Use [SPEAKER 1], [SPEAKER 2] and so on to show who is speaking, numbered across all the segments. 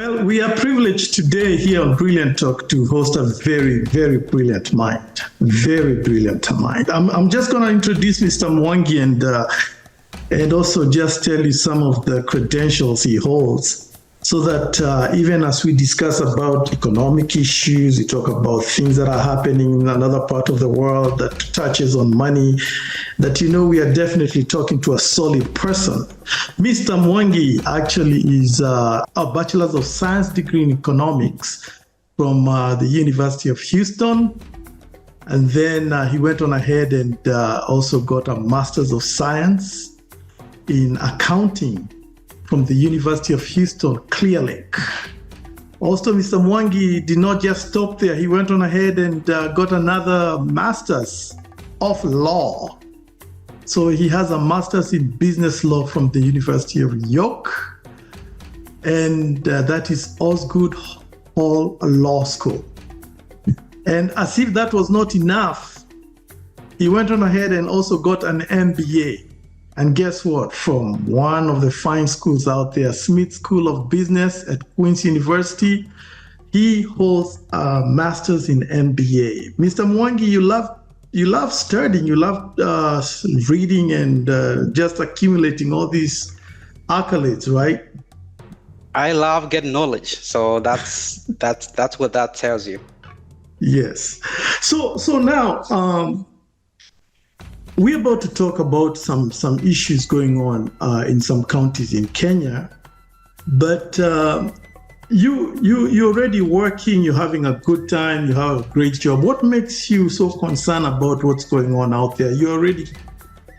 [SPEAKER 1] Well, we are privileged today here on Brilliant Talk to host a very, very brilliant mind. Very brilliant mind. I'm just going to introduce Mr. Mwangi and also just tell you some of the credentials he holds, so that even as we discuss about economic issues, we talk about things that are happening in another part of the world that touches on money, that we are definitely talking to a solid person. Mr. Mwangi actually is a Bachelor's of Science degree in economics from the University of Houston. And then he went on ahead and also got a Master's of Science in accounting from the University of Houston, Clear Lake. Also, Mr. Mwangi did not just stop there. He went on ahead and got another Master's of Law. So he has a Master's in Business Law from the University of York, and that is Osgood Hall Law School. And as if that was not enough, he went on ahead and also got an MBA. And guess what? From one of the fine schools out there, Smith School of Business at Queen's University, he holds a Master's in MBA. Mr. Mwangi, you love studying, you love reading and just accumulating all these accolades, right?
[SPEAKER 2] I love getting knowledge, so that's what that tells you.
[SPEAKER 1] Yes. So now. We're about to talk about some issues going on in some counties in Kenya, but you're already working, you're having a good time, you have a great job. What makes you so concerned about what's going on out there? You're already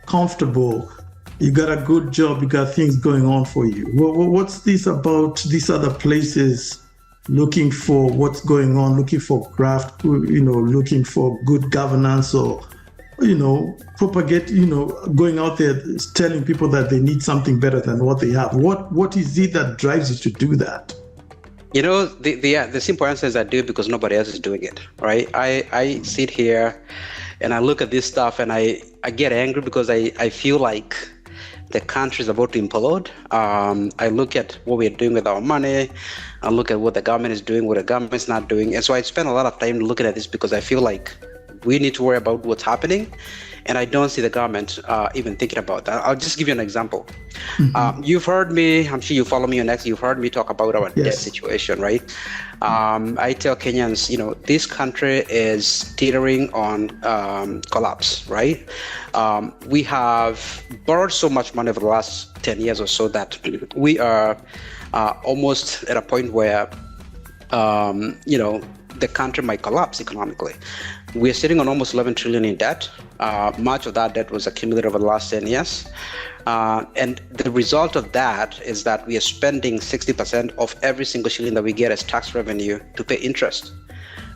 [SPEAKER 1] comfortable, you got a good job, you got things going on for you. What's this about these other places looking for what's going on, looking for graft, looking for good governance or propagate, going out there telling people that they need something better than what they have. What is it that drives you to do that?
[SPEAKER 2] The simple answer is I do it because nobody else is doing it, right? I sit here and I look at this stuff and I get angry because I feel like the country is about to implode. I look at what we're doing with our money. I look at what the government is doing, what the government's not doing. And so I spend a lot of time looking at this because I feel like we need to worry about what's happening, and I don't see the government even thinking about that. I'll just give you an example. Mm-hmm. You've heard me, I'm sure you follow me on X, you've heard me talk about our debt situation, right? I tell Kenyans, this country is teetering on collapse, right? We have borrowed so much money over the last 10 years or so that we are almost at a point where, the country might collapse economically. We're sitting on almost 11 trillion in debt. Much of that debt was accumulated over the last 10 years. And the result of that is that we are spending 60% of every single shilling that we get as tax revenue to pay interest,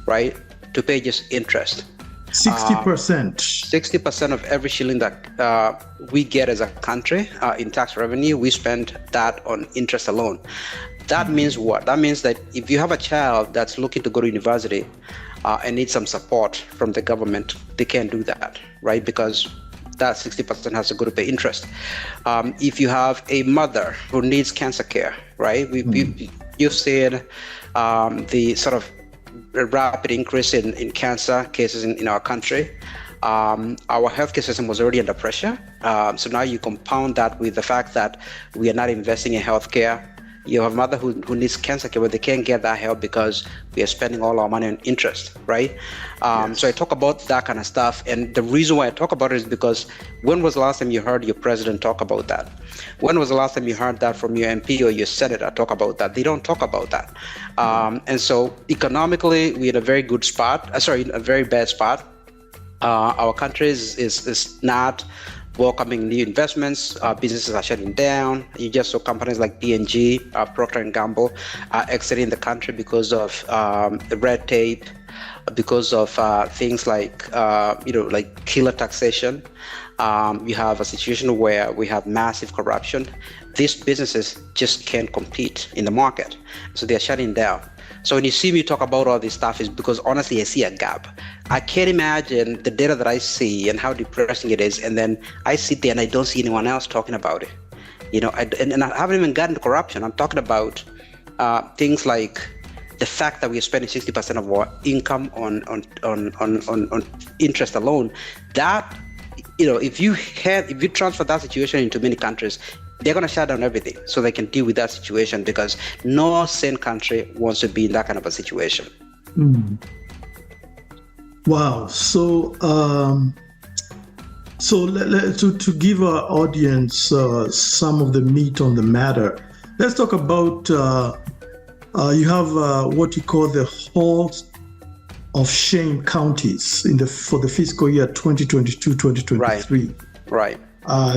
[SPEAKER 2] right? To pay just interest.
[SPEAKER 1] 60%.
[SPEAKER 2] 60% of every shilling that we get as a country in tax revenue, we spend that on interest alone. That means what? That means that if you have a child that's looking to go to university and needs some support from the government, they can't do that, right? Because that 60% has to go to pay interest. If you have a mother who needs cancer care, right? You've seen the sort of rapid increase in cancer cases in our country. Our healthcare system was already under pressure. So now you compound that with the fact that we are not investing in healthcare. You have a mother who needs cancer care, but they can't get that help because we are spending all our money on interest, right? So I talk about that kind of stuff. And the reason why I talk about it is because when was the last time you heard your president talk about that? When was the last time you heard that from your MP or your senator talk about that? They don't talk about that. And so economically, we're in a very good spot, a very bad spot. Our country is not welcoming new investments. Businesses are shutting down. You just saw companies like P&G, Procter & Gamble are exiting the country because of the red tape, because of things like like killer taxation. You have a situation where we have massive corruption. These businesses just can't compete in the market, so they're shutting down. So when you see me talk about all this stuff, is because honestly I see a gap. I can't imagine the data that I see and how depressing it is, and then I sit there and I don't see anyone else talking about it. And I haven't even gotten to corruption. I'm talking about things like the fact that we are spending 60% of our income on interest alone, that, if you transfer that situation into many countries, they're going to shut down everything so they can deal with that situation, because no sane country wants to be in that kind of a situation.
[SPEAKER 1] Wow. So, to give our audience some of the meat on the matter, let's talk about you have what you call the Hall of Shame counties for the fiscal year 2022-2023.
[SPEAKER 2] Right.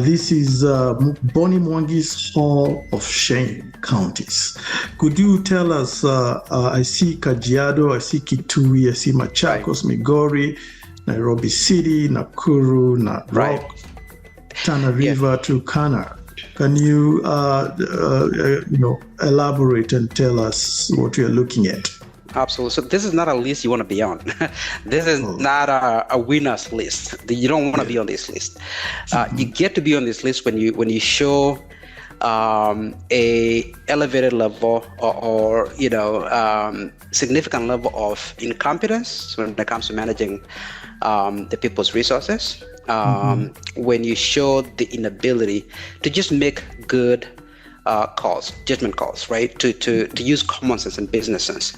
[SPEAKER 1] This is Bonnie Mwangi's Hall of Shame counties. Could you tell us? I see Kajiado, I see Kitui, I see Machakos, Migori, Nairobi City, Nakuru, Narok, Tana River, Turkana. Can you, elaborate and tell us what you're looking at?
[SPEAKER 2] Absolutely. So this is not a list you want to be on. This is not a winner's list. You don't want to be on this list. You get to be on this list when you show a elevated level or significant level of incompetence when it comes to managing the people's resources. When you show the inability to just make good judgment calls, right? To use common sense and business sense.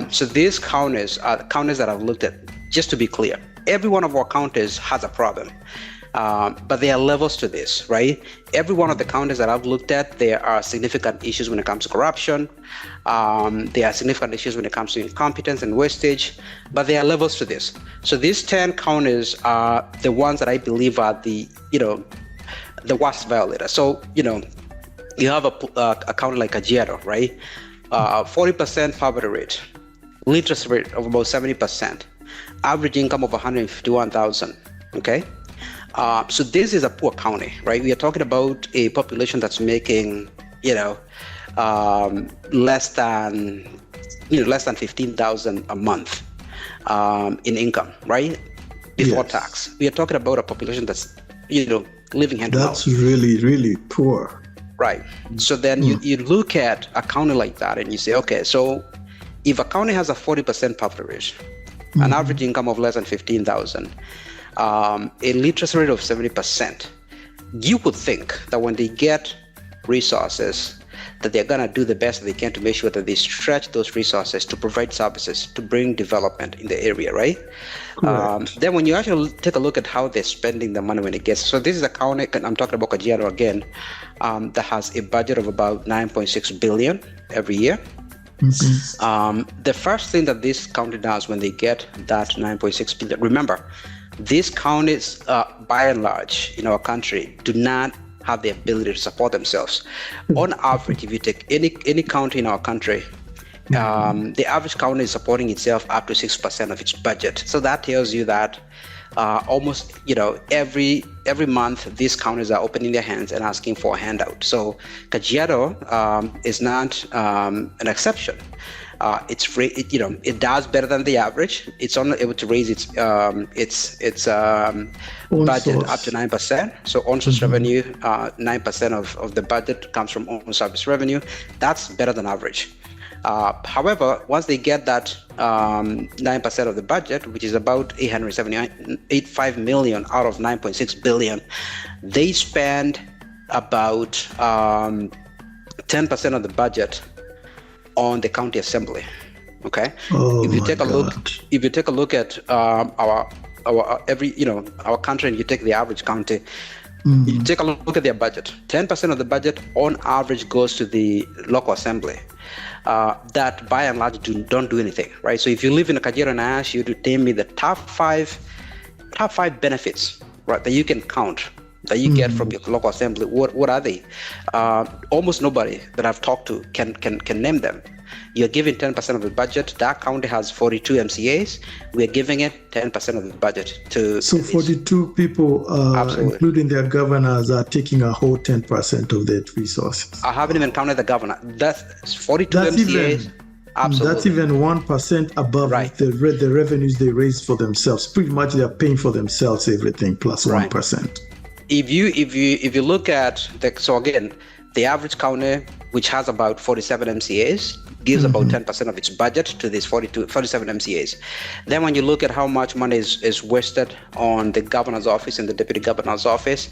[SPEAKER 2] So these counties are counties that I've looked at. Just to be clear, every one of our counties has a problem. But there are levels to this, right? Every one of the counties that I've looked at, there are significant issues when it comes to corruption. There are significant issues when it comes to incompetence and wastage, but there are levels to this. So these 10 counties are the ones that I believe are the worst violators. So, you have a county like Kajiado, right? 40% poverty rate, literacy rate of about 70%, average income of 151,000, okay? So this is a poor county, right? We are talking about a population that's making, less than 15,000 a month in income, right? Before tax. We are talking about a population that's, living hand to mouth.
[SPEAKER 1] That's really, really poor.
[SPEAKER 2] Right. So then you look at a county like that and you say, okay, so if a county has a 40% poverty rate, an average income of less than 15,000, a literacy rate of 70%, you would think that when they get resources, that they're going to do the best they can to make sure that they stretch those resources to provide services, to bring development in the area, right? Then when you actually take a look at how they're spending the money when it gets, so this is a county, I'm talking about Kajiado again, that has a budget of about 9.6 billion every year. The first thing that this county does when they get that 9.6 billion, remember, these counties, by and large, in our country, do not have the ability to support themselves. On average, if you take any county in our country, the average county is supporting itself up to 6% of its budget. So that tells you that almost, every month, these counties are opening their hands and asking for a handout. So Kajiado is not an exception. It does better than the average. It's only able to raise its budget up to 9%. So on-source revenue, 9% of the budget comes from on-service revenue. That's better than average. However, once they get that 9% of the budget, which is about 875 million out of 9.6 billion, they spend about 10% of the budget on the county assembly. Okay. If you take a look at our country, and you take the average county, you take a look at their budget. 10% of the budget on average goes to the local assembly. That by and large don't do anything, right? So if you live in a Kajiado and I ask you to name me the top five benefits, right, that you can count, that you get from your local assembly, what are they? Almost nobody that I've talked to can name them. You're giving 10% of the budget. That county has 42 MCAs. We're giving it 10% of the budget to.
[SPEAKER 1] So 42 people, including their governors, are taking a whole 10% of their resources.
[SPEAKER 2] I haven't even counted the governor. That's 42 MCAs. Absolutely. That's
[SPEAKER 1] even 1% above the revenues they raise for themselves. Pretty much they are paying for themselves everything plus 1%.
[SPEAKER 2] If you look at so again, the average county which has about 47 MCAs, gives about 10% of its budget to these 47 MCAs. Then when you look at how much money is wasted on the governor's office and the deputy governor's office,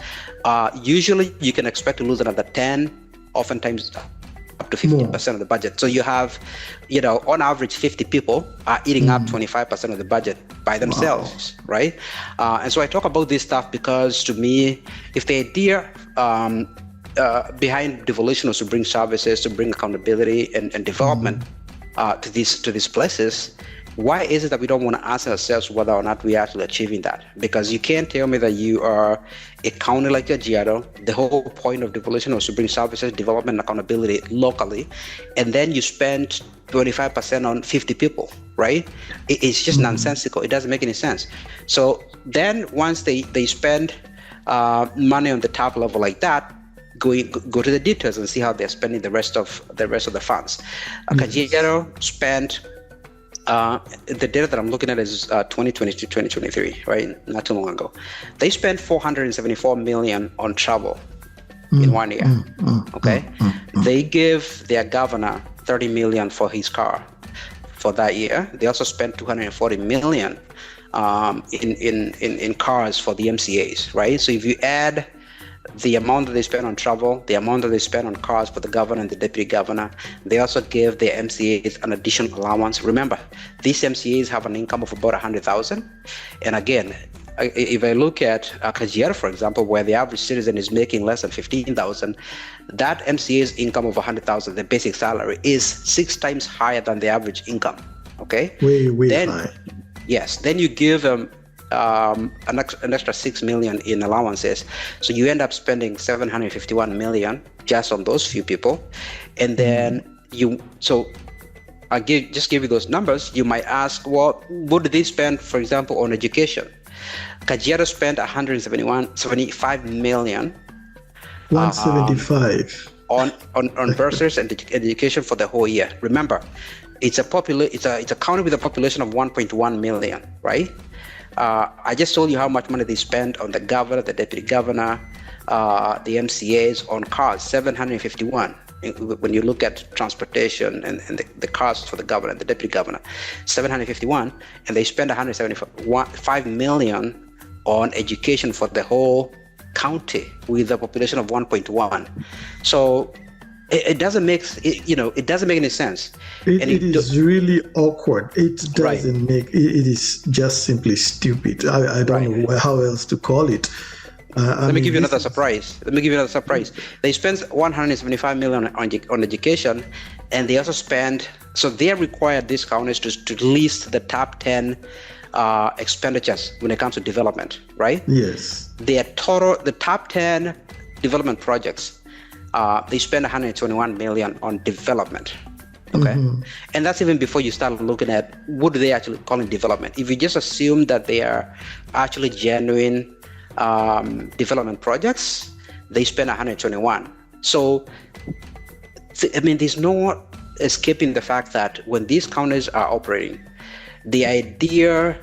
[SPEAKER 2] usually you can expect to lose another 10, oftentimes up to 15% of the budget. So you have, on average, 50 people are eating up 25% of the budget by themselves, right? And so I talk about this stuff because, to me, if the idea behind devolution was to bring services, to bring accountability and development to these places, why is it that we don't want to ask ourselves whether or not we are actually achieving that? Because you can't tell me that you are a county like Kajiado. The whole point of devolution was to bring services, development, and accountability locally, and then you spend 25% on 50 people, right? It's just nonsensical. It doesn't make any sense. So then once they spend money on the top level like that, go to the details and see how they're spending the rest of the funds. Kajiado spent the data that I'm looking at is 2022, 2023, right? Not too long ago. They spent 474 million on travel in 1 year. Okay, they give their governor 30 million for his car for that year. They also spent 240 million in cars for the MCAs, right? So if you add the amount that they spend on travel, the amount that they spend on cars for the governor and the deputy governor, they also give their MCAs an additional allowance. Remember, these MCAs have an income of about 100,000. And again, if I look at Kajiado, for example, where the average citizen is making less than 15,000, that MCA's income of 100,000, the basic salary, is 6 times higher than the average income. Okay?
[SPEAKER 1] Way
[SPEAKER 2] then,
[SPEAKER 1] high.
[SPEAKER 2] Yes. Then you give them an extra 6 million in allowances, so you end up spending 751 million just on those few people. And then I'll give you those numbers. You might ask, well, what did they spend, for example, on education? Kajiado spent 175 million
[SPEAKER 1] 175
[SPEAKER 2] on bursaries and education for the whole year. Remember, it's a county with a population of 1.1 million, right? I just told you how much money they spent on the governor, the deputy governor, the MCAs, on cars, 751. When you look at transportation and the costs for the governor and the deputy governor, 751, and they spend 175 million on education for the whole county with a population of 1.1. So it doesn't make any sense.
[SPEAKER 1] It is really awkward. It doesn't make it is just simply stupid. I don't know how else to call it.
[SPEAKER 2] Let me give you another surprise. They spend 175 million on education, and they also spend. So they are required, these counties, to list the top 10 expenditures when it comes to development, right?
[SPEAKER 1] Yes.
[SPEAKER 2] The top 10 development projects. They spend 121 million on development. Okay, and that's even before you start looking at what do they actually call it development. If you just assume that they are actually genuine development projects, they spend 121. So, I mean, there's no escaping the fact that when these counties are operating, the idea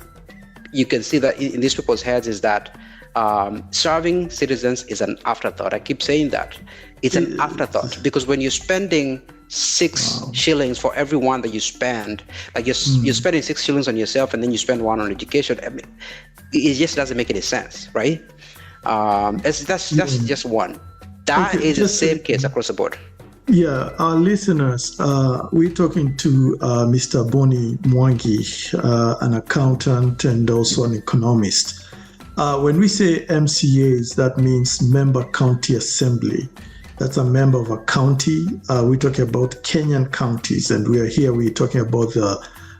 [SPEAKER 2] you can see that in these people's heads is that serving citizens is an afterthought. I keep saying that. It's an afterthought because when you're spending 6 shillings for every one that you spend, like you're spending 6 shillings on yourself and then you spend 1 on education, I mean, it just doesn't make any sense, right? That's just one. That is the same case across the board.
[SPEAKER 1] Yeah, our listeners, we're talking to Mr. Boni Mwangi, an accountant and also an economist. When we say MCAs, that means Member County Assembly. That's a member of a county. We're talking about Kenyan Counties, and we're talking about the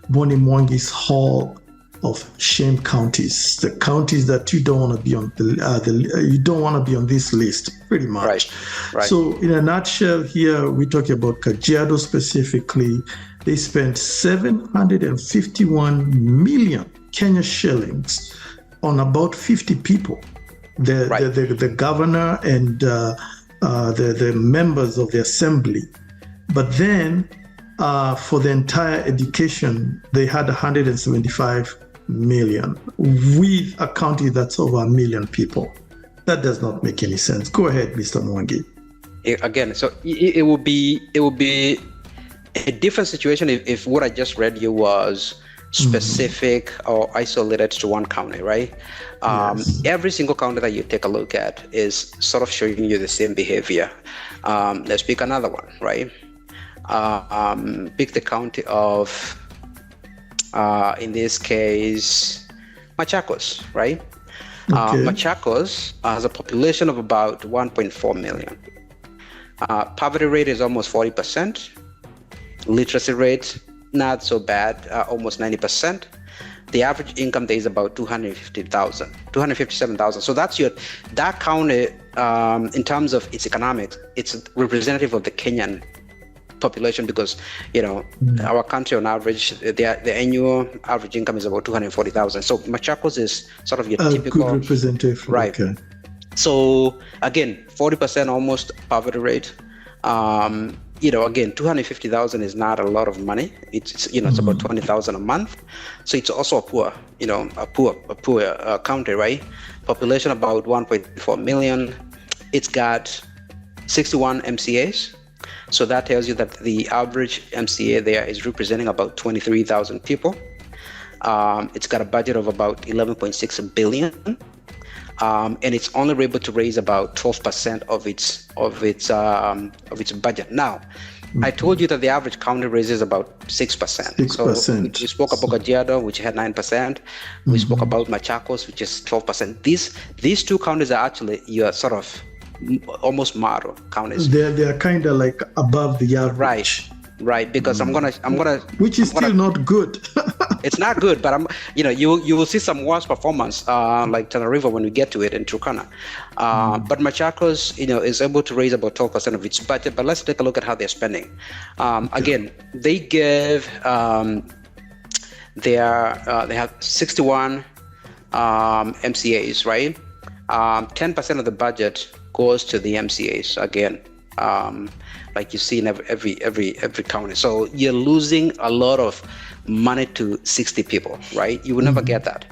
[SPEAKER 1] Boni Mwangi's Hall of Shame counties, the counties that you don't want to be on you don't want to be on this list, pretty much.
[SPEAKER 2] Right.
[SPEAKER 1] So, in a nutshell, here we're talking about Kajiado specifically. They spent 751 million Kenya shillings on about 50 people. The governor and the members of the assembly. But then for the entire education, they had 175 million with a county that's over 1 million people. That does not make any sense. Go ahead, Mr. Mwangi.
[SPEAKER 2] It would be a different situation if what I just read you was specific or isolated to one county, right?
[SPEAKER 1] Yes.
[SPEAKER 2] Every single county that you take a look at is sort of showing you the same behavior. Let's pick another one, right? Pick the county of, in this case, Machakos, right?
[SPEAKER 1] Okay.
[SPEAKER 2] Machakos has a population of about 1.4 million. Poverty rate is almost 40%. Literacy rate, not so bad, almost 90%. The average income there is about 257,000. So that's that county, in terms of its economics, it's representative of the Kenyan population because, our country on average, the annual average income is about 240,000. So Machakos is sort of your typical.
[SPEAKER 1] Good representation.
[SPEAKER 2] Right.
[SPEAKER 1] Okay.
[SPEAKER 2] So again, 40% almost poverty rate. Again, 250,000 is not a lot of money. It's about 20,000 a month. So it's also a poor county, right? Population about 1.4 million. It's got 61 MCAs. So that tells you that the average MCA there is representing about 23,000 people. It's got a budget of about 11.6 billion. And it's only able to raise about 12% of its budget. Now, I told you that the average county raises about 6%.
[SPEAKER 1] 6%.
[SPEAKER 2] So we spoke about Kajiado, which had 9%. We spoke about Machakos, which is 12%. These two counties are actually your sort of almost model counties.
[SPEAKER 1] They're kind of like above the average.
[SPEAKER 2] Right. Because I'm gonna.
[SPEAKER 1] Which is still not good.
[SPEAKER 2] It's not good, but you will see some worse performance, like Tana River when we get to it in Turkana. But Machakos, is able to raise about 12% of its budget. But let's take a look at how they're spending. Again, they give they have 61 MCAs, right? 10% of the budget goes to the MCAs again. Like you see in every county. So you're losing a lot of money to 60 people, right? You will never get that.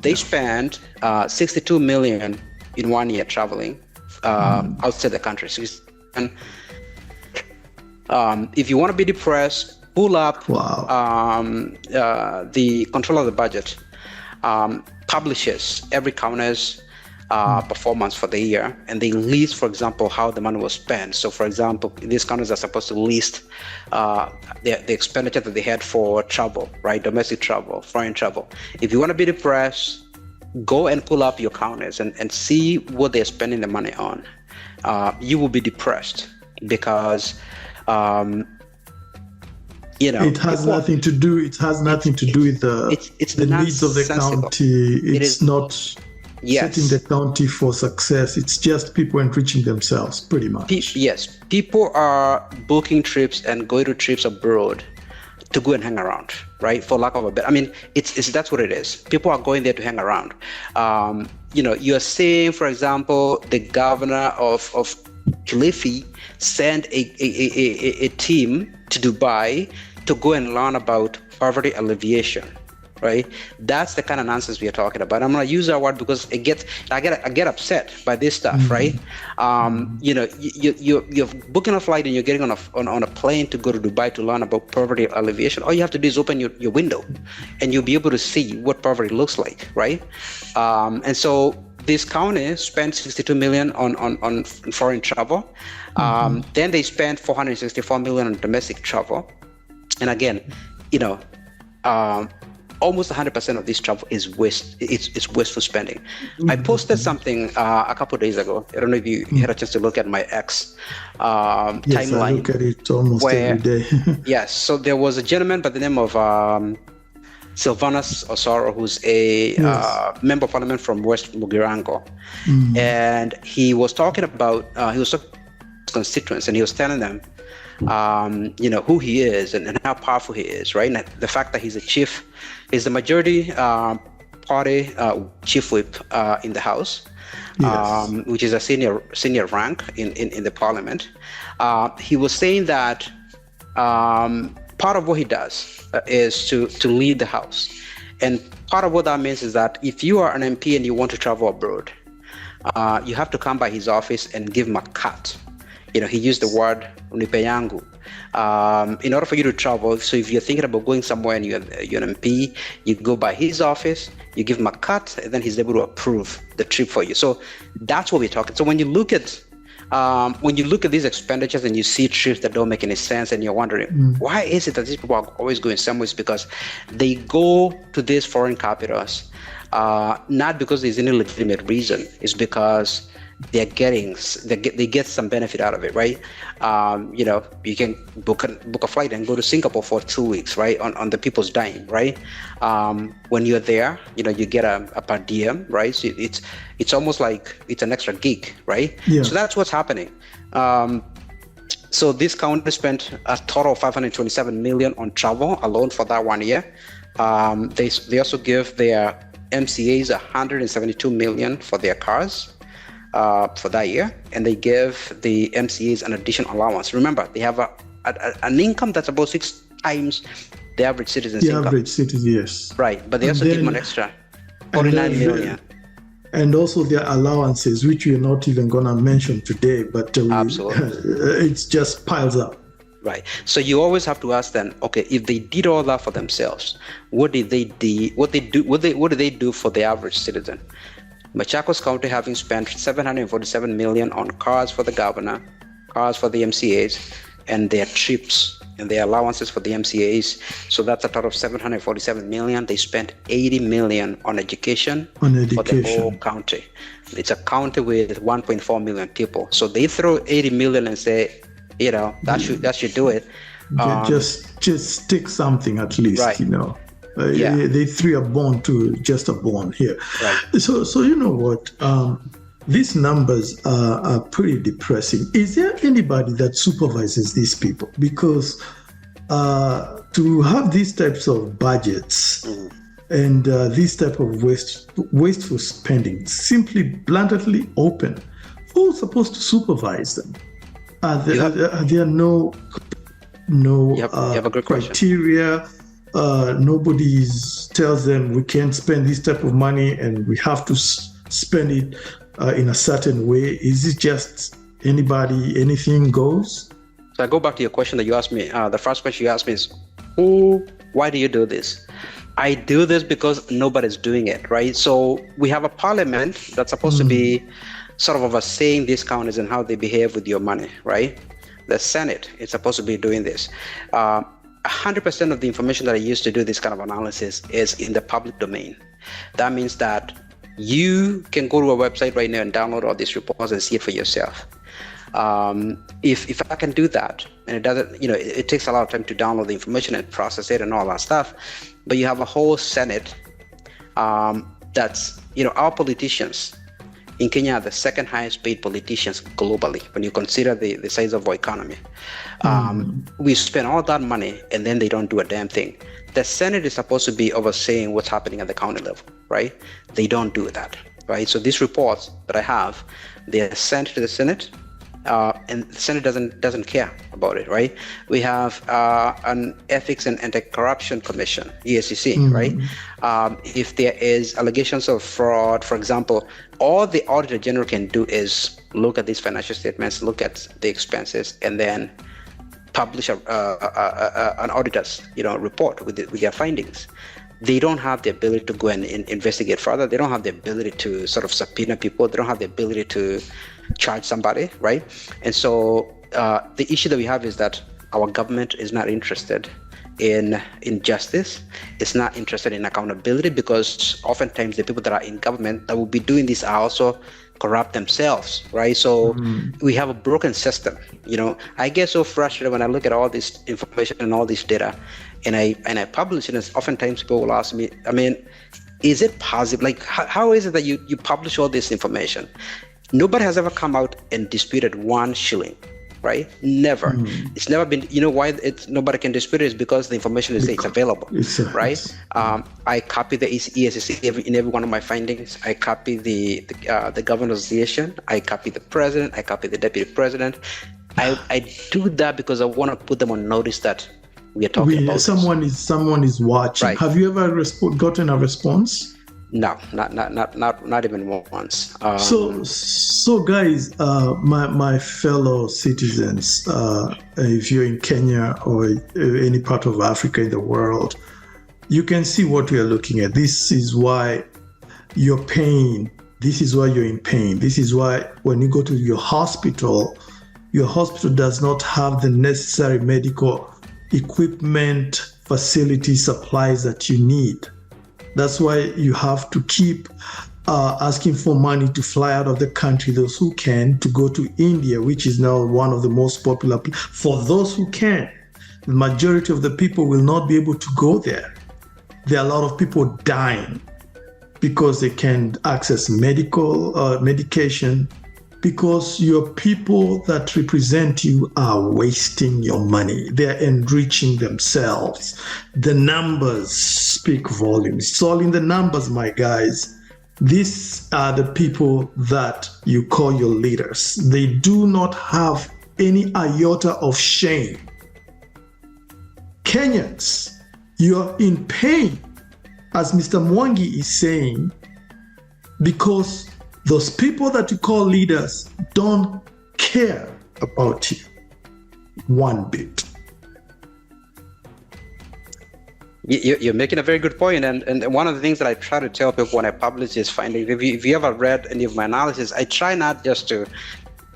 [SPEAKER 2] They spend 62 million in 1 year traveling outside the country. And if you want to be depressed, pull up the control of the budget. Publishes every county's performance for the year, and they list, for example, how the money was spent. So, for example, these counties are supposed to list the expenditure that they had for travel, right? Domestic travel, foreign travel. If you want to be depressed, go and pull up your counties and see what they're spending the money on. You will be depressed because
[SPEAKER 1] it has nothing to do. It has nothing to do with the needs of the county. It's not setting the county for success. It's just people enriching themselves, pretty much.
[SPEAKER 2] Yes, people are booking trips and going to trips abroad to go and hang around, right? For lack of a better, it's that's what it is. People are going there to hang around. You're saying, for example, the governor of Kilifi sent a team to Dubai to go and learn about poverty alleviation, right? That's the kind of nonsense we are talking about. I'm going to use that word because I get upset by this stuff, right? You're booking a flight and you're getting on a plane to go to Dubai to learn about poverty alleviation. All you have to do is open your window, and you'll be able to see what poverty looks like, right? And so this county spent 62 million on foreign travel. Then they spent 464 million on domestic travel. And again, almost 100% of this travel is waste. It's wasteful spending. I posted something a couple of days ago. I don't know if you had a chance to look at my X timeline.
[SPEAKER 1] Yes, I look at it almost every day.
[SPEAKER 2] Yes. So there was a gentleman by the name of Sylvanus Osoro, who's a member of parliament from West Mugirango. And he was talking about constituents, and he was telling them who he is and how powerful he is, right? And the fact that he's the majority party chief whip in the House, which is a senior rank in the parliament. He was saying that part of what he does is to lead the House. And part of what that means is that if you are an MP and you want to travel abroad, you have to come by his office and give him a cut. He used the word unipe yangu. In order for you to travel, so if you're thinking about going somewhere and you're an MP, you go by his office, you give him a cut, and then he's able to approve the trip for you. So that's what we're talking. So when you look at these expenditures and you see trips that don't make any sense, and you're wondering why is it that these people are always going somewhere, it's because they go to these foreign capitals not because there's any legitimate reason. It's because they get some benefit out of it, right? You can book a flight and go to Singapore for 2 weeks, right? On the people's dime, right? When you're there, you get a per diem, right? So it's almost like it's an extra gig, right?
[SPEAKER 1] Yeah.
[SPEAKER 2] So that's what's happening. So this county spent a total of 527 million on travel alone for that 1 year. They also give their MCAs 172 million for their cars. For that year, and they give the MCAs an additional allowance. Remember, they have an income that's about 6 times the average citizen's income.
[SPEAKER 1] The average citizen, yes.
[SPEAKER 2] Right, but they also give them an extra 49 million.
[SPEAKER 1] And also their allowances, which we're not even going to mention today, but it's just piles up.
[SPEAKER 2] Right. So you always have to ask them, okay, if they did all that for themselves, what did they do? What did they do for the average citizen? Machakos County having spent 747 million on cars for the governor, cars for the MCAs, and their trips and their allowances for the MCAs. So that's a total of 747 million. They spent 80 million on education for the whole county. It's a county with 1.4 million people. So they throw 80 million and say, that should do it.
[SPEAKER 1] Just stick something at least,
[SPEAKER 2] right.
[SPEAKER 1] They threw a bone to just a bone here.
[SPEAKER 2] Right.
[SPEAKER 1] So you know what? These numbers are pretty depressing. Is there anybody that supervises these people? Because to have these types of budgets and this type of wasteful spending, simply bluntly open, who's supposed to supervise them? Are there no
[SPEAKER 2] you have a good
[SPEAKER 1] criteria?
[SPEAKER 2] Question.
[SPEAKER 1] Nobody tells them we can't spend this type of money and we have to spend it in a certain way. Is it just anybody, anything goes?
[SPEAKER 2] So I go back to your question that you asked me. The first question you asked me is, why do you do this? I do this because nobody's doing it, right? So we have a parliament that's supposed to be sort of overseeing these counties and how they behave with your money, right? The Senate is supposed to be doing this. 100% of the information that I use to do this kind of analysis is in the public domain. That means that you can go to a website right now and download all these reports and see it for yourself. If I can do that, and it doesn't, it takes a lot of time to download the information and process it and all that stuff, but you have a whole Senate that's, our politicians in Kenya are the second highest paid politicians globally when you consider the size of our economy. We spend all that money and then they don't do a damn thing. The Senate is supposed to be overseeing what's happening at the county level, right? They don't do that, right? So these reports that I have, they are sent to the Senate, and the Senate doesn't care about it, right? We have an Ethics and Anti-Corruption Commission, ESCC, right? If there is allegations of fraud, for example, all the Auditor General can do is look at these financial statements, look at the expenses, and then publish an auditor's report with their findings. They don't have the ability to go and investigate further. They don't have the ability to sort of subpoena people. They don't have the ability to charge somebody, right? And so the issue that we have is that our government is not interested in justice. It's not interested in accountability, because oftentimes the people that are in government that will be doing this are also corrupt themselves, right? So we have a broken system. I get so frustrated when I look at all this information and all this data, and I publish it, and oftentimes people will ask me, is it possible? Like, how is it that you publish all this information? Nobody has ever come out and disputed 1 shilling, right? Never. It's never been. Why nobody can dispute it is because the information is available, right? I copy the ESCC in every one of my findings. I copy the governor's association. I copy the president. I copy the deputy president. I do that because I want to put them on notice that we are talking about
[SPEAKER 1] someone is watching.
[SPEAKER 2] Right.
[SPEAKER 1] Have you ever gotten a response?
[SPEAKER 2] No, not even once.
[SPEAKER 1] So guys, my fellow citizens, if you're in Kenya or any part of Africa in the world, you can see what we are looking at. This is why you're paying. This is why you're in pain. This is why when you go to your hospital does not have the necessary medical equipment, facility, supplies that you need. That's why you have to keep asking for money to fly out of the country, those who can, to go to India, which is now one of the most popular. For those who can, the majority of the people will not be able to go there. There are a lot of people dying because they can't access medication, because your people that represent you are wasting your money. They're enriching themselves. The numbers speak volumes. It's all in the numbers, my guys. These are the people that you call your leaders. They do not have any iota of shame. Kenyans, you're in pain, as Mr. Mwangi is saying, because those people that you call leaders don't care about you one bit.
[SPEAKER 2] You're making a very good point, and one of the things that I try to tell people when I publish this finding, if you ever read any of my analysis, I try not just to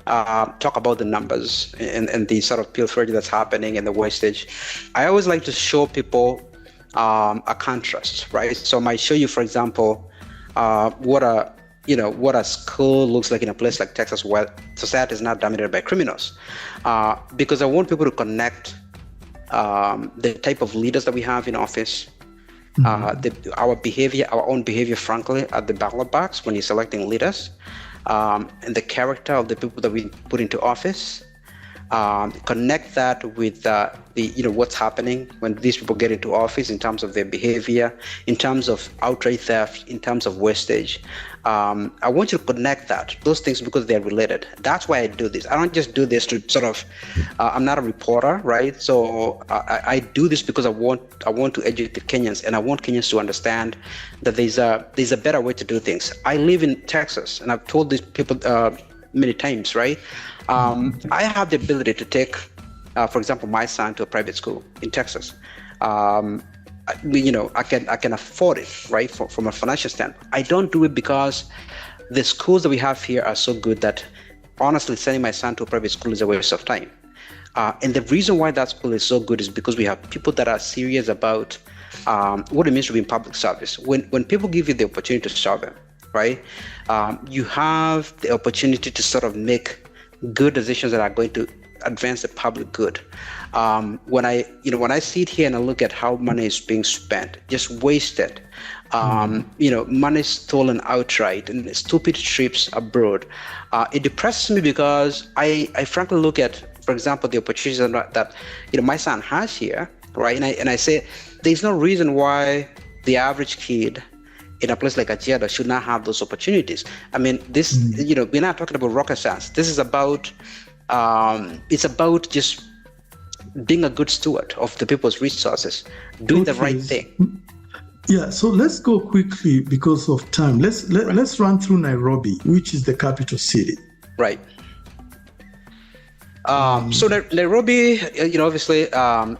[SPEAKER 2] talk about the numbers and the sort of pilferage that's happening and the wastage. I always like to show people a contrast, right? So I might show you, for example, what a school looks like in a place like Texas, where society is not dominated by criminals, because I want people to connect the type of leaders that we have in office, our behavior, our own behavior, frankly, at the ballot box when you're selecting leaders, and the character of the people that we put into office. Connect that with what's happening when these people get into office in terms of their behavior, in terms of outright theft, in terms of wastage. I want you to connect those things, because they're related. That's why I do this. I don't just do this to sort of, I'm not a reporter, right? So I do this because I want to educate Kenyans, and I want Kenyans to understand that there's a better way to do things. I live in Texas, and I've told these people many times, right? I have the ability to take, for example, my son to a private school in Texas. I can afford it, right? From a financial standpoint. I don't do it because the schools that we have here are so good that, honestly, sending my son to a private school is a waste of time. And the reason why that school is so good is because we have people that are serious about what it means to be in public service. When people give you the opportunity to serve them, right? You have the opportunity to sort of make good decisions that are going to advance the public good. When I sit here and I look at how money is being spent, just wasted, money stolen outright, and stupid trips abroad, it depresses me, because I frankly look at, for example, the opportunities that my son has here, right? And I say there's no reason why the average kid in a place like Kajiado should not have those opportunities. I mean, this, we're not talking about rocket science. This is about, it's about just being a good steward of the people's resources, doing the right thing.
[SPEAKER 1] Yeah, so let's go quickly because of time. Let's run through Nairobi, which is the capital city.
[SPEAKER 2] Right. So Nairobi, obviously,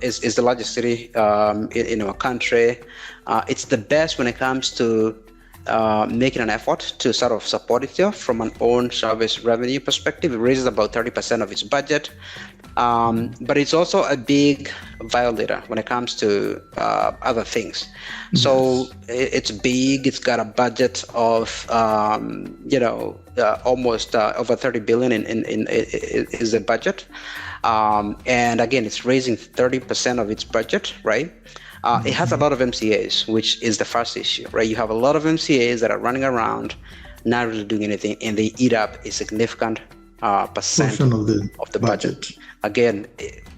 [SPEAKER 2] is the largest city in our country. It's the best when it comes to making an effort to sort of support itself from an own service revenue perspective. It raises about 30% of its budget, but it's also a big violator when it comes to other things. Yes. So it's big. It's got a budget of almost over 30 billion in is the budget, and again, it's raising 30% of its budget, right? It has a lot of MCAs, which is the first issue, right? You have a lot of MCAs that are running around, not really doing anything, and they eat up a significant percent of the budget. Again,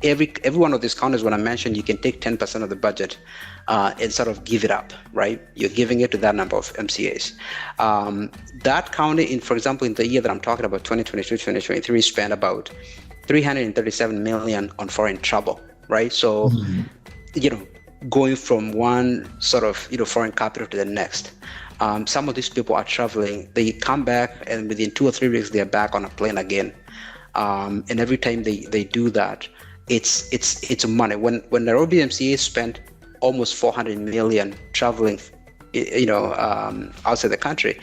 [SPEAKER 2] every one of these counties, when I mentioned, you can take 10% of the budget and sort of give it up, right? You're giving it to that number of MCAs. That county, for example, in the year that I'm talking about, 2022, 2023, spent about 337 million on foreign travel, right? So, going from one sort of foreign capital to the next. Some of these people are traveling. They come back, and within 2 or 3 weeks, they're back on a plane again. And every time they do that, it's money. When Nairobi MCA spent almost 400 million traveling, outside the country,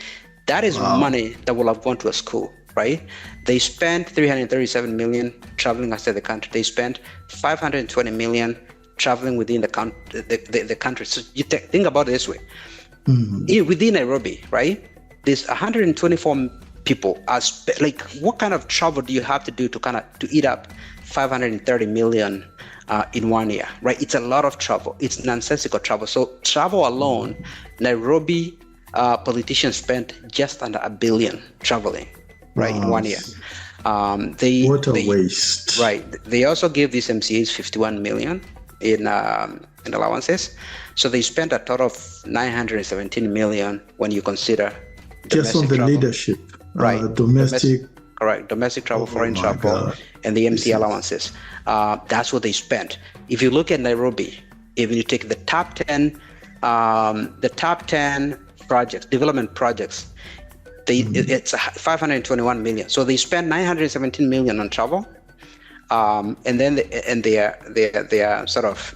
[SPEAKER 2] that is money that will have gone to a school, right? They spent 337 million traveling outside the country. They spent 520 million traveling within the country. So you think about it this way. Within Nairobi, right? There's 124 people. What kind of travel do you have to do to eat up 530 million in 1 year, right? It's a lot of travel. It's nonsensical travel. So travel alone, Nairobi politicians spent just under $1 billion traveling, right, in 1 year.
[SPEAKER 1] What a waste.
[SPEAKER 2] Right. They also gave these MCAs 51 million in allowances. So they spent a total of 917 million when you consider
[SPEAKER 1] just on the
[SPEAKER 2] travel.
[SPEAKER 1] Leadership,
[SPEAKER 2] right?
[SPEAKER 1] Domestic
[SPEAKER 2] Travel, foreign travel, and the MC allowances. That's what they spent. If you look at Nairobi, if you take the top 10 projects, development projects, it's 521 million. So they spent 917 million on travel, and then they are sort of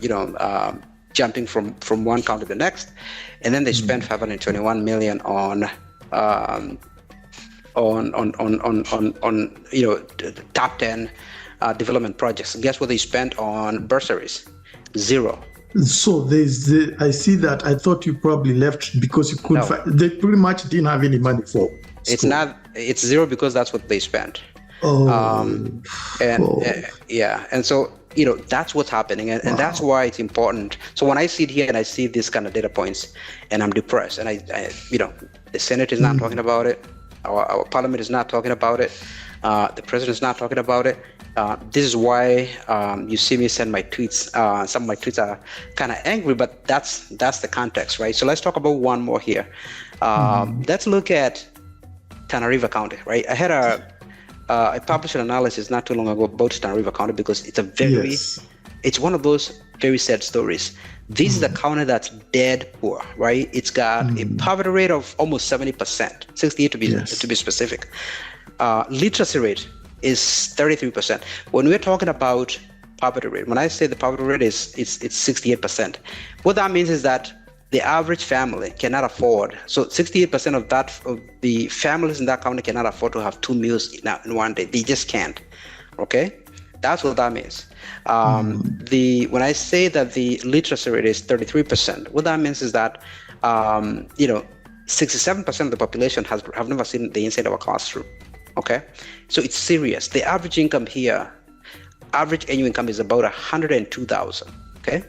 [SPEAKER 2] jumping from one county to the next, and then they spent 521 million on top 10 development projects. Guess what they spent on bursaries? Zero.
[SPEAKER 1] So I see that. I thought you probably left because you couldn't find. They pretty much didn't have any money for school.
[SPEAKER 2] It's zero because that's what they spent. And so that's what's happening, and that's why it's important. So when I sit here and I see these kind of data points, and I'm depressed, and I the Senate is not talking about it, our Parliament is not talking about it, the President is not talking about it. This is why you see me send my tweets. Some of my tweets are kind of angry, but that's the context, right? So let's talk about one more here. Let's look at Tana River County, right? I published an analysis not too long ago about Tana River County because it's it's one of those very sad stories. This is a county that's dead poor, right? It's got a poverty rate of almost 70%, 68 to be specific. Literacy rate is 33%. When we're talking about poverty rate, when I say the poverty rate it's 68%, what that means is that the average family cannot afford. So 68% of the families in that county cannot afford to have 2 meals in one day. They just can't. Okay, that's what that means. When I say that the literacy rate is 33%, what that means is that 67% of the population have never seen the inside of a classroom. Okay, so it's serious. The average income here, average annual income is about 102,000. Okay.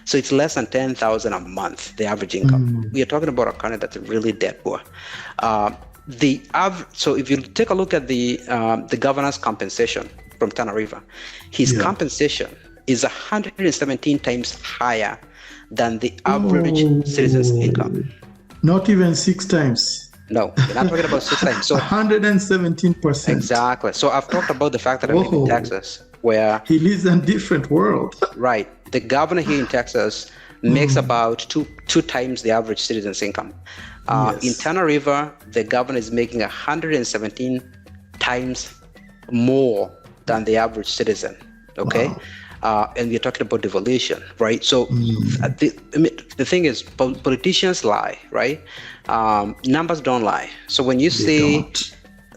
[SPEAKER 2] So it's less than 10,000 a month, the average income. We are talking about a county that's really dead poor. So if you take a look at the governor's compensation from Tana River, his compensation is 117 times higher than the average citizen's income.
[SPEAKER 1] Not even 6 times.
[SPEAKER 2] No, we're not talking about 6 times. So
[SPEAKER 1] 117%.
[SPEAKER 2] Exactly. So I've talked about the fact that I live in Texas, where
[SPEAKER 1] he lives in a different world.
[SPEAKER 2] Right. The governor here in Texas makes about two times the average citizen's income. In Tana River, the governor is making 117 times more than the average citizen. Okay. Wow. And we're talking about devolution, right? So the thing is, politicians lie, right? Numbers don't lie. So when you see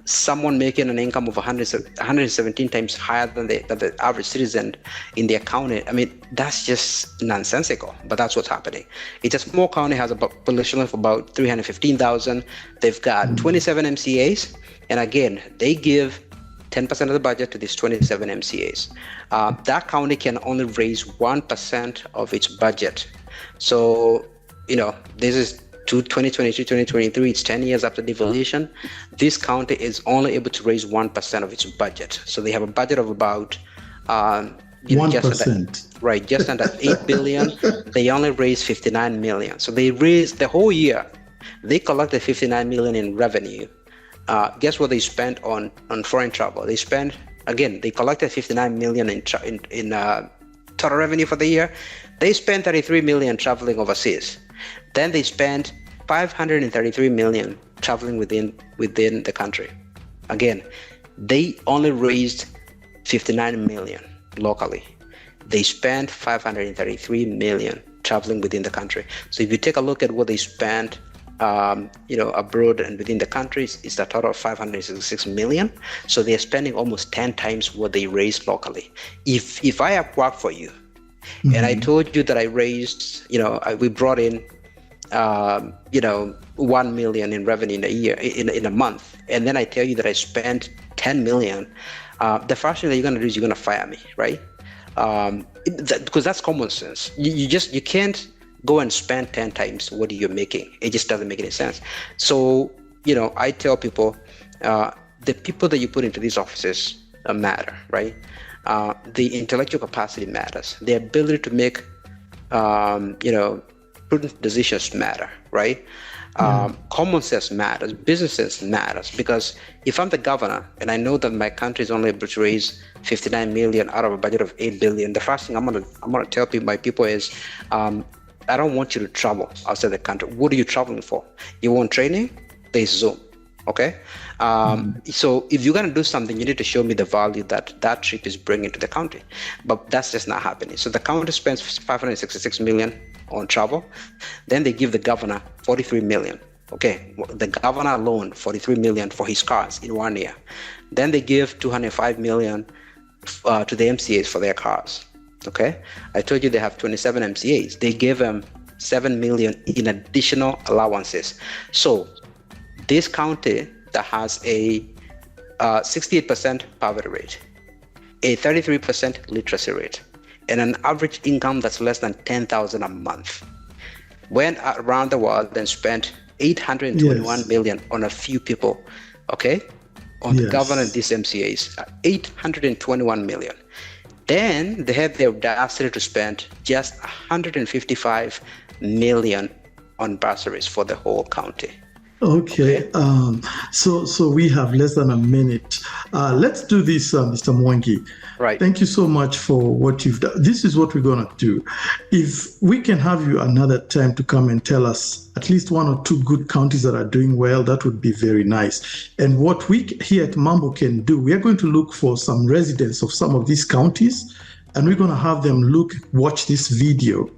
[SPEAKER 2] someone making an income of 117 times higher than the average citizen in their county, I mean, that's just nonsensical, but that's what's happening. It's a small county, has a population of about 315,000. They've got 27 MCAs, and again, they give 10% of the budget to these 27 MCAs. That county can only raise 1% of its budget. So, this is 2022, 2023, it's 10 years after devolution. This county is only able to raise 1% of its budget. So they have a budget of about
[SPEAKER 1] 1%.
[SPEAKER 2] Just under 8 billion. They only raised 59 million. So they raised the whole year. They collected 59 million in revenue. Guess what they spent on foreign travel? They collected 59 million in total revenue for the year. They spent 33 million traveling overseas. Then they spent 533 million traveling within the country. Again, they only raised 59 million locally. They spent 533 million traveling within the country. So if you take a look at what they spent abroad and within the countries, it's a total of 566 million. So they're spending almost 10 times what they raised locally. If I have worked for you, mm-hmm. and I told you that I raised, we brought in 1 million in revenue in a year, in a month, and then I tell you that I spent 10 million, the first thing that you're going to do is you're going to fire me, right? Because that's common sense. You can't go and spend 10 times what you're making. It just doesn't make any sense. So, I tell people, the people that you put into these offices matter, right? The intellectual capacity matters. The ability to make, prudent decisions matter, right? Common sense matters, business sense matters, because if I'm the governor and I know that my country is only able to raise 59 million out of a budget of 8 billion, the first thing I'm gonna tell my people is, I don't want you to travel outside the country. What are you traveling for? You want training? There's Zoom, okay? So if you're gonna do something, you need to show me the value that trip is bringing to the country, but that's just not happening. So the county spends 566 million on travel, then they give the governor 43 million. Okay, the governor alone, 43 million for his cars in 1 year. Then they give 205 million to the MCAs for their cars. Okay, I told you they have 27 MCAs. They gave them 7 million in additional allowances. So this county that has a 68% poverty rate, a 33% literacy rate, and an average income that's less than 10,000 a month, went around the world and spent 821 million on a few people, okay, on the government these MCAs, 821 million. Then they had the audacity to spend just 155 million on bursaries for the whole county.
[SPEAKER 1] Okay. So we have less than a minute. Let's do this, Mr. Mwangi.
[SPEAKER 2] Right.
[SPEAKER 1] Thank you so much for what you've done. This is what we're going to do. If we can have you another time to come and tell us at least 1 or 2 good counties that are doing well, that would be very nice. And what we here at MAMBO can do, we are going to look for some residents of some of these counties, and we're going to have them watch this video